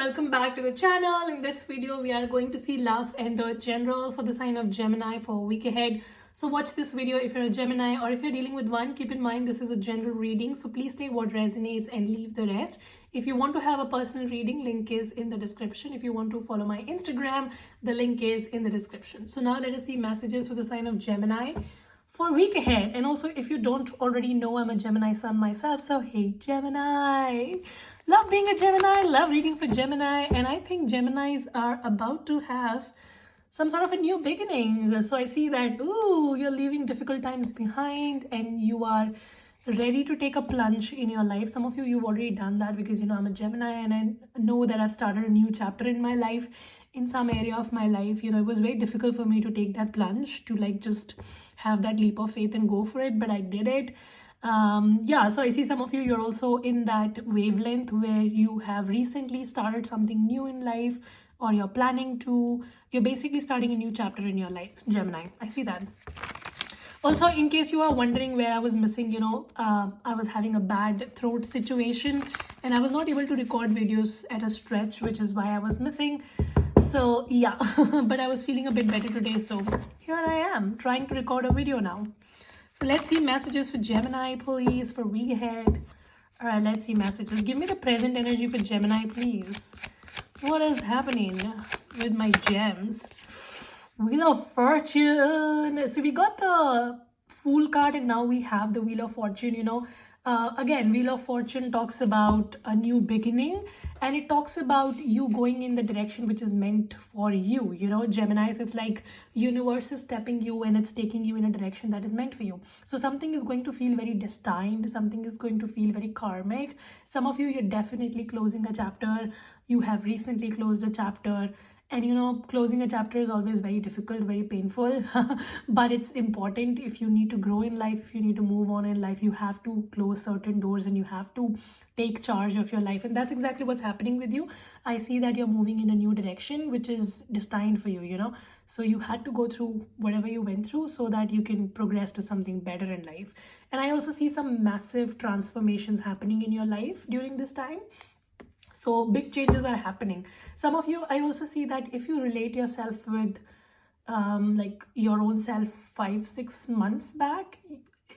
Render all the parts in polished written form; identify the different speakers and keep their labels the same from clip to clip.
Speaker 1: welcome back to the channel. In this video we are going to see love and the general for the sign of Gemini for a week ahead. So watch this video if you're a Gemini, or if you're dealing with one, keep in mind this is a general reading, so please take what resonates and leave the rest. If you want to have a personal reading, link is in the description. If you want to follow my Instagram, the link is in the description. So now let us see messages for the sign of Gemini for a week ahead. And also, if you don't already know, I'm a Gemini sun myself, so hey Gemini, love being a Gemini, love reading for Gemini. And I think Geminis are about to have some sort of a new beginning. So I see that, ooh, you're leaving difficult times behind and you are ready to take a plunge in your life. Some of you, you've already done that, because I'm a Gemini and I know that I've started a new chapter in my life, in some area of my life. It was very difficult for me to take that plunge, to just have that leap of faith and go for it, but I did it. So I see some of you, you're also in that wavelength where you have recently started something new in life, or you're basically starting a new chapter in your life, Gemini. I see that. Also, in case you are wondering where I was missing, I was having a bad throat situation and I was not able to record videos at a stretch, which is why I was missing. So yeah, but I was feeling a bit better today, so here I am trying to record a video now. So let's see messages for Gemini, please, for week ahead. All right, let's see messages. Give me the present energy for Gemini, please. What is happening with my gems? Wheel of Fortune. So we got the Fool card and now we have the Wheel of Fortune. Again, Wheel of Fortune talks about a new beginning, and it talks about you going in the direction which is meant for you, Gemini. So it's like universe is stepping you and it's taking you in a direction that is meant for you. So something is going to feel very destined, something is going to feel very karmic. Some of you, you're definitely closing a chapter. You have recently closed a chapter. And closing a chapter is always very difficult, very painful, but it's important. If you need to grow in life, if you need to move on in life, you have to close certain doors and you have to take charge of your life. And that's exactly what's happening with you. I see that you're moving in a new direction, which is destined for you, So you had to go through whatever you went through so that you can progress to something better in life. And I also see some massive transformations happening in your life during this time. So big changes are happening. Some of you, I also see that if you relate yourself with like your own self 5-6 months back,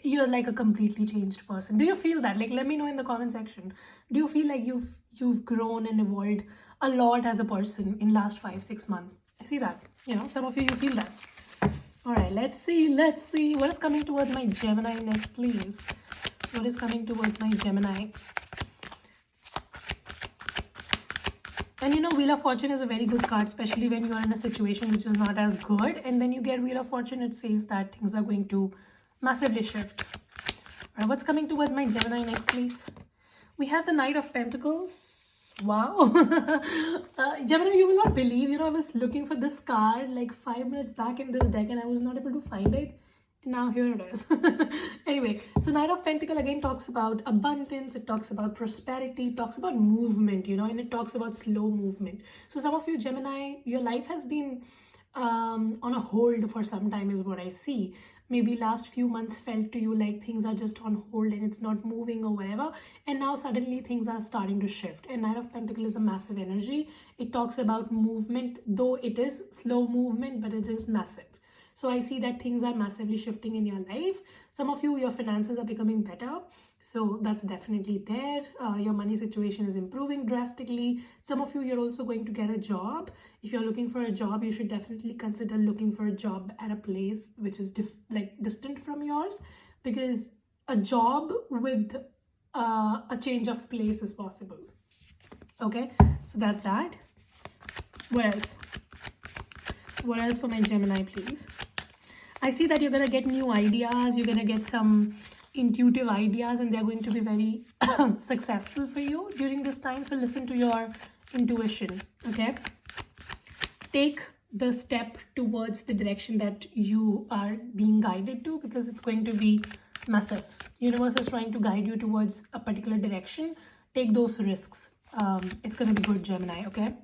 Speaker 1: you're like a completely changed person. Do you feel that? Like, let me know in the comment section. Do you feel like you've grown and evolved a lot as a person in last 5-6 months? I see that. Some of you feel that. All right, let's see what is coming towards my Gemini next, please. What is coming towards my Gemini? And Wheel of Fortune is a very good card, especially when you are in a situation which is not as good. And when you get Wheel of Fortune, it says that things are going to massively shift. All right, what's coming towards my Gemini next, please? We have the Knight of Pentacles. Wow. Gemini, you will not believe, I was looking for this card like 5 minutes back in this deck and I was not able to find it. Now here it is. Anyway, so Knight of Pentacles again talks about abundance, it talks about prosperity, it talks about movement, and it talks about slow movement. So some of you Gemini, your life has been on a hold for some time is what I see. Maybe last few months felt to you like things are just on hold and it's not moving or whatever, and now suddenly things are starting to shift. And Knight of Pentacles is a massive energy. It talks about movement, though it is slow movement, but it is massive. So I see that things are massively shifting in your life. Some of you, your finances are becoming better. So that's definitely there. Your money situation is improving drastically. Some of you, you're also going to get a job. If you're looking for a job, you should definitely consider looking for a job at a place which is distant from yours, because a job with a change of place is possible. Okay, so that's that. What else? What else for my Gemini, please? I see that you're going to get new ideas. You're going to get some intuitive ideas and they're going to be very successful for you during this time. So listen to your intuition, okay? Take the step towards the direction that you are being guided to, because it's going to be massive. Universe is trying to guide you towards a particular direction. Take those risks. It's going to be good, Gemini, okay?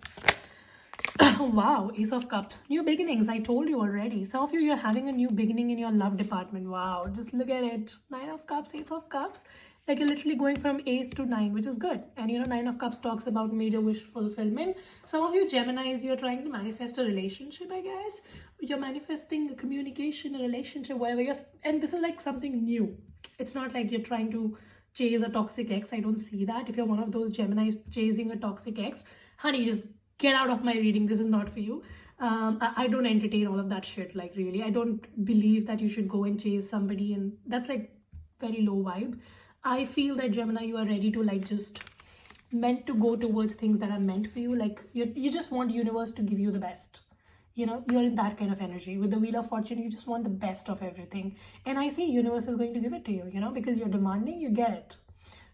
Speaker 1: Wow, Ace of Cups. New beginnings, I told you already. Some of you, you're having a new beginning in your love department. Wow, just look at it. Nine of Cups, Ace of Cups. Like you're literally going from ace to 9, which is good. And you know, 9 of Cups talks about major wish fulfillment. Some of you Geminis, you're trying to manifest a relationship, I guess. You're manifesting a communication, a relationship, whatever. And this is like something new. It's not like you're trying to chase a toxic ex. I don't see that. If you're one of those Geminis chasing a toxic ex, honey, just get out of my reading. This is not for you. I don't entertain all of that shit. Like, really, I don't believe that you should go and chase somebody, and that's like very low vibe. I feel that Gemini, you are ready to like just meant to go towards things that are meant for you. Like you just want universe to give you the best. You know, you're in that kind of energy. With the Wheel of Fortune, you just want the best of everything. And I say universe is going to give it to you, you know, because you're demanding, you get it.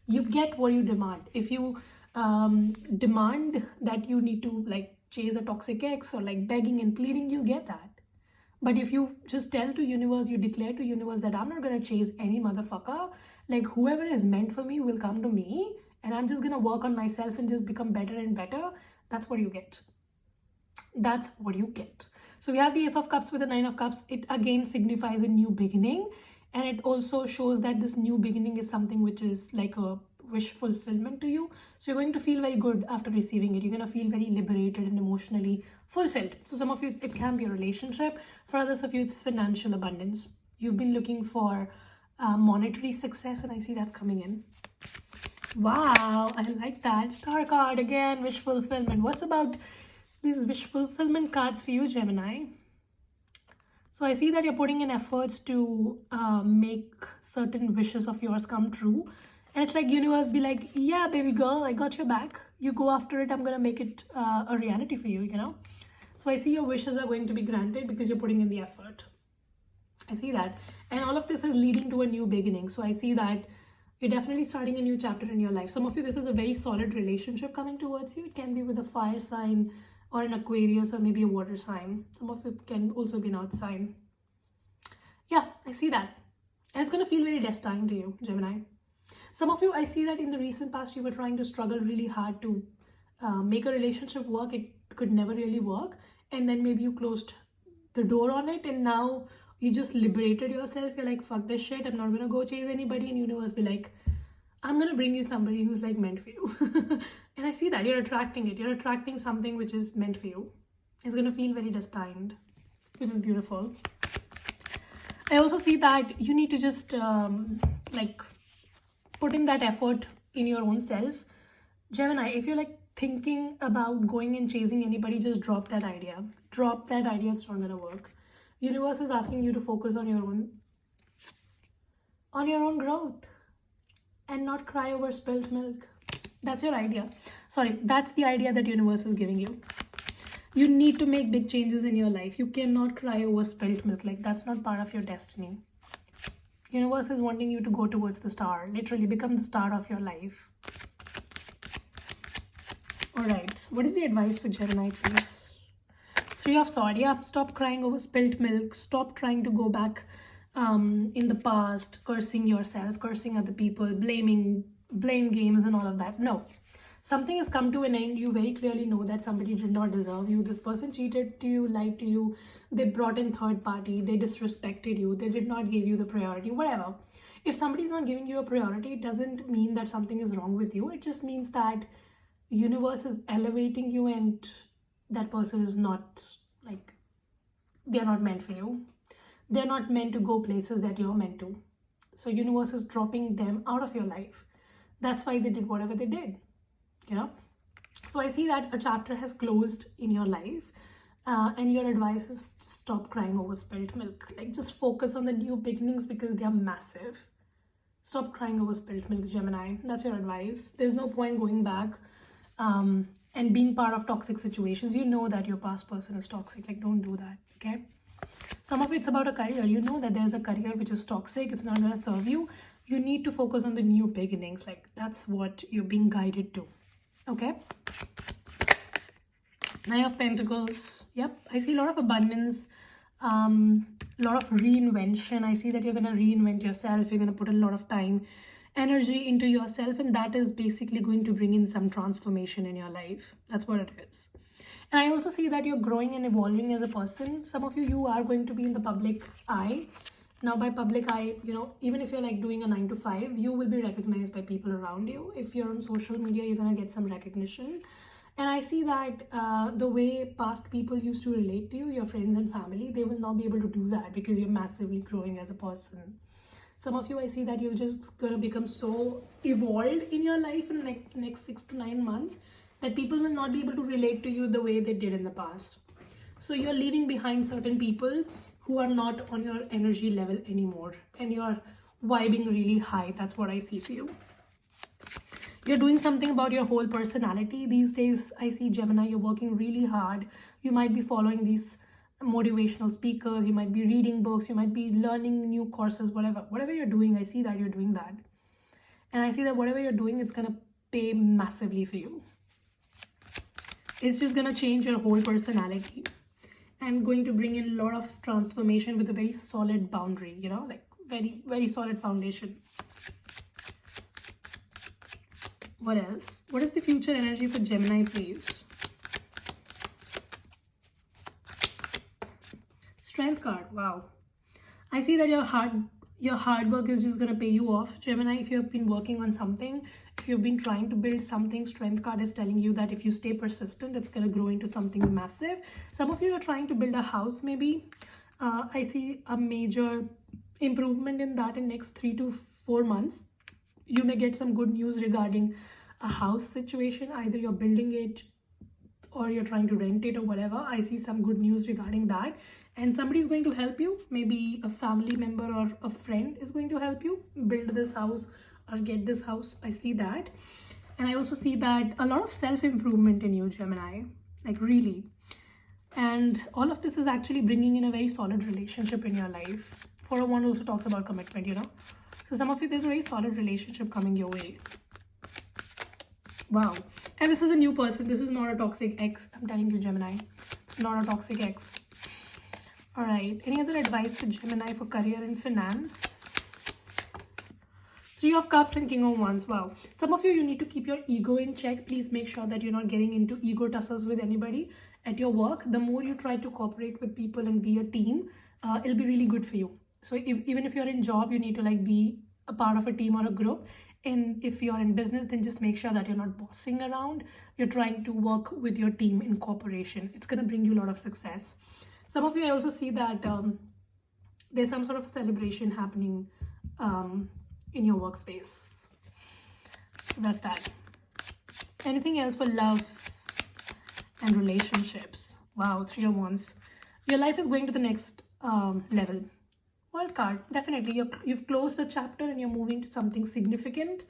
Speaker 1: You get what you demand. If you demand that you need to like chase a toxic ex or like begging and pleading, you'll get that. But if you just tell to universe, you declare to universe that I'm not going to chase any motherfucker, like whoever is meant for me will come to me, and I'm just going to work on myself and just become better and better, that's what you get. That's what you get. So we have the Ace of Cups with the Nine of Cups. It again signifies a new beginning, and it also shows that this new beginning is something which is like a wish fulfillment to you. So you're going to feel very good after receiving it. You're going to feel very liberated and emotionally fulfilled. So some of you, it can be a relationship. For others of you, it's financial abundance. You've been looking for monetary success, and I see that's coming in. Wow, I like that. Star card again, wish fulfillment. What's about these wish fulfillment cards for you, Gemini? So I see that you're putting in efforts to make certain wishes of yours come true. And it's like universe be like, yeah, baby girl, I got your back. You go after it. I'm going to make it a reality for you, you know. So I see your wishes are going to be granted because you're putting in the effort. I see that. And all of this is leading to a new beginning. So I see that you're definitely starting a new chapter in your life. Some of you, this is a very solid relationship coming towards you. It can be with a fire sign or an Aquarius or maybe a water sign. Some of it can also be an earth sign. Yeah, I see that. And it's going to feel very destined to you, Gemini. Some of you, I see that in the recent past, you were trying to struggle really hard to make a relationship work. It could never really work. And then maybe you closed the door on it, and now you just liberated yourself. You're like, fuck this shit. I'm not going to go chase anybody. And universe be like, I'm going to bring you somebody who's like meant for you. And I see that you're attracting it. You're attracting something which is meant for you. It's going to feel very destined, which is beautiful. I also see that you need to just like put in that effort in your own self. Gemini, if you're like thinking about going and chasing anybody, just drop that idea. Drop that idea. It's not going to work. Universe is asking you to focus on your own growth and not cry over spilt milk. That's your idea. Sorry, that's the idea that universe is giving you. You need to make big changes in your life. You cannot cry over spilt milk. Like, that's not part of your destiny. Universe is wanting you to go towards the star. Literally become the star of your life. All right. What is the advice for Gemini, please? Three of Swords. Yeah, stop crying over spilt milk. Stop trying to go back in the past, cursing yourself, cursing other people, blame games and all of that. No. Something has come to an end. You very clearly know that somebody did not deserve you. This person cheated to you, lied to you. They brought in third party. They disrespected you. They did not give you the priority, whatever. If somebody's not giving you a priority, it doesn't mean that something is wrong with you. It just means that universe is elevating you, and that person is not like, they're not meant for you. They're not meant to go places that you're meant to. So universe is dropping them out of your life. That's why they did whatever they did. You know, so I see that a chapter has closed in your life, and your advice is just stop crying over spilt milk. Like, just focus on the new beginnings because they are massive. Stop crying over spilt milk, Gemini. That's your advice. There's no point going back and being part of toxic situations. You know that your past person is toxic. Like, don't do that. Okay. Some of it's about a career. You know that there's a career which is toxic. It's not going to serve you. You need to focus on the new beginnings. Like, that's what you're being guided to. Okay. Nine of Pentacles. Yep. I see a lot of abundance, a lot of reinvention. I see that you're going to reinvent yourself. You're going to put a lot of time, energy into yourself. And that is basically going to bring in some transformation in your life. That's what it is. And I also see that you're growing and evolving as a person. Some of you are going to be in the public eye. Now by public eye, even if you're like doing a 9 to 5, you will be recognized by people around you. If you're on social media, you're gonna get some recognition. And I see that the way past people used to relate to you, your friends and family, they will not be able to do that because you're massively growing as a person. Some of you, I see that you're just gonna become so evolved in your life in like next 6 to 9 months that people will not be able to relate to you the way they did in the past. So you're leaving behind certain people who are not on your energy level anymore, and you're vibing really high. That's what I see for you. You're doing something about your whole personality these days. I see, Gemini, you're working really hard. You might be following these motivational speakers, you might be reading books, you might be learning new courses, whatever you're doing. I see that you're doing that, and I see that whatever you're doing, it's gonna pay massively for you. It's just gonna change your whole personality and going to bring in a lot of transformation with a very solid boundary, like very, very solid foundation. What else? What is the future energy for Gemini, please? Strength card. Wow. I see that your hard work is just going to pay you off, Gemini. If you have been working on something, if you've been trying to build something, Strength card is telling you that if you stay persistent, it's going to grow into something massive. Some of you are trying to build a house, maybe. I see a major improvement in that in next 3 to 4 months. You may get some good news regarding a house situation. Either you're building it or you're trying to rent it or whatever. I see some good news regarding that. And somebody is going to help you. Maybe a family member or a friend is going to help you build this house or get this house. I see that. And I also see that a lot of self-improvement in you, Gemini. Like really. And all of this is actually bringing in a very solid relationship in your life. 401 also talks about commitment, So some of you, there's a very solid relationship coming your way. Wow. And this is a new person. This is not a toxic ex. I'm telling you, Gemini. It's not a toxic ex. All right. Any other advice for Gemini for career and finance? 3 of Cups and King of Wands. Wow. Some of you, you need to keep your ego in check. Please make sure that you're not getting into ego tussles with anybody at your work. The more you try to cooperate with people and be a team, it'll be really good for you. So even if you're in job, you need to like be a part of a team or a group. And if you're in business, then just make sure that you're not bossing around. You're trying to work with your team in cooperation. It's going to bring you a lot of success. Some of you, I also see that there's some sort of a celebration happening in your workspace. So that's that. Anything else for love and relationships? Wow, 3 of Wands. Your life is going to the next level. World card. Definitely, you've closed a chapter and you're moving to something significant.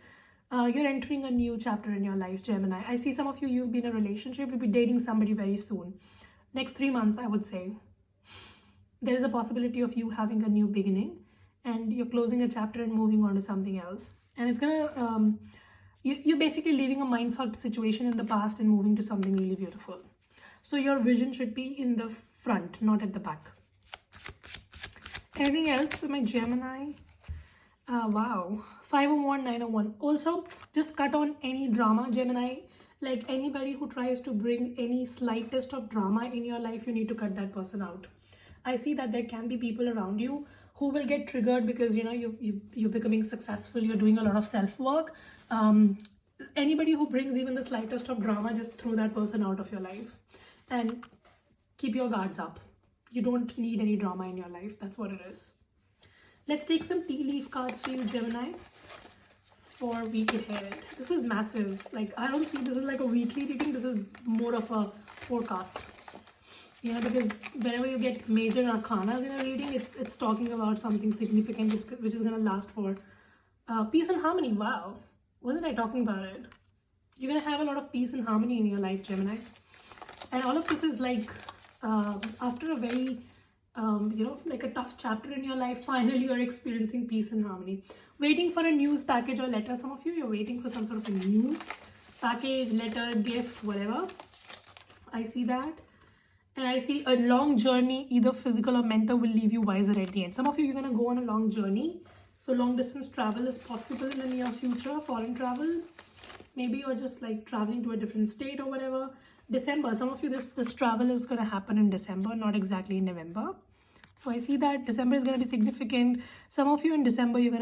Speaker 1: You're entering a new chapter in your life, Gemini. I see some of you, you've been in a relationship, you'll be dating somebody very soon. Next 3 months, I would say. There is a possibility of you having a new beginning and you're closing a chapter and moving on to something else. And it's gonna, you're basically leaving a mind-fucked situation in the past and moving to something really beautiful. So your vision should be in the front, not at the back. Anything else for my Gemini? Wow. 5 of Wands, 9 of Wands. Also, just cut on any drama, Gemini. Like anybody who tries to bring any slightest of drama in your life, you need to cut that person out. I see that there can be people around you who will get triggered because, you're becoming successful. You're doing a lot of self-work. Anybody who brings even the slightest of drama, just throw that person out of your life. And keep your guards up. You don't need any drama in your life. That's what it is. Let's take some tea leaf cards for you, Gemini, for week ahead. This is massive. Like, I don't see this is like a weekly reading. This is more of a forecast. Because whenever you get major arcanas in a reading, it's talking about something significant which is going to last for peace and harmony. Wow. Wasn't I talking about it? You're going to have a lot of peace and harmony in your life, Gemini. And all of this is like... after a very, like a tough chapter in your life, finally you're experiencing peace and harmony. Waiting for a news package or letter. Some of you, you're waiting for some sort of a news package, letter, gift, whatever. I see that. And I see a long journey, either physical or mental, will leave you wiser at the end. Some of you, you're going to go on a long journey. So long distance travel is possible in the near future, foreign travel. Maybe you're just like traveling to a different state or whatever. December, some of you, this travel is going to happen in December, not exactly in November. So I see that December is going to be significant. Some of you in December, you're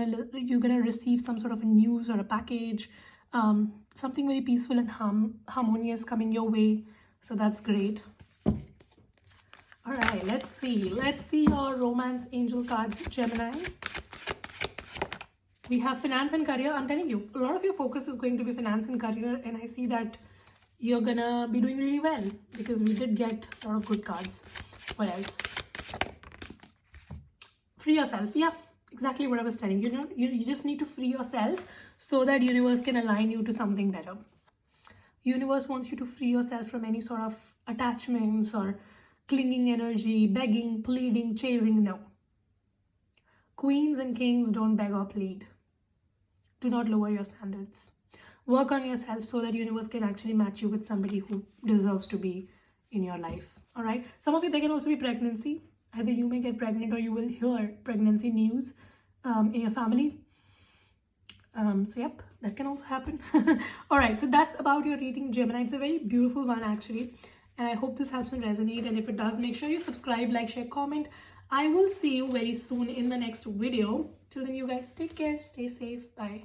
Speaker 1: gonna receive some sort of a news or a package, something very peaceful and harmonious coming your way. So that's great. All right, let's see your romance angel cards, Gemini. We have finance and career. I'm telling you, a lot of your focus is going to be finance and career, and I see that you're gonna be doing really well because we did get a lot of good cards. What else? Free yourself. Yeah, exactly what I was telling you. You just need to free yourself so that universe can align you to something better. Universe wants you to free yourself from any sort of attachments or clinging energy, begging, pleading, chasing. No. Queens and kings don't beg or plead. Do not lower your standards. Work on yourself so that universe can actually match you with somebody who deserves to be in your life. All right. Some of you, there can also be pregnancy. Either you may get pregnant or you will hear pregnancy news in your family. So yep, that can also happen. All right, so that's about your reading, Gemini. It's a very beautiful one actually, and I hope this helps and resonate. And if it does, make sure you subscribe, like, share, comment. I will see you very soon in the next video. Till then, you guys take care, stay safe, bye.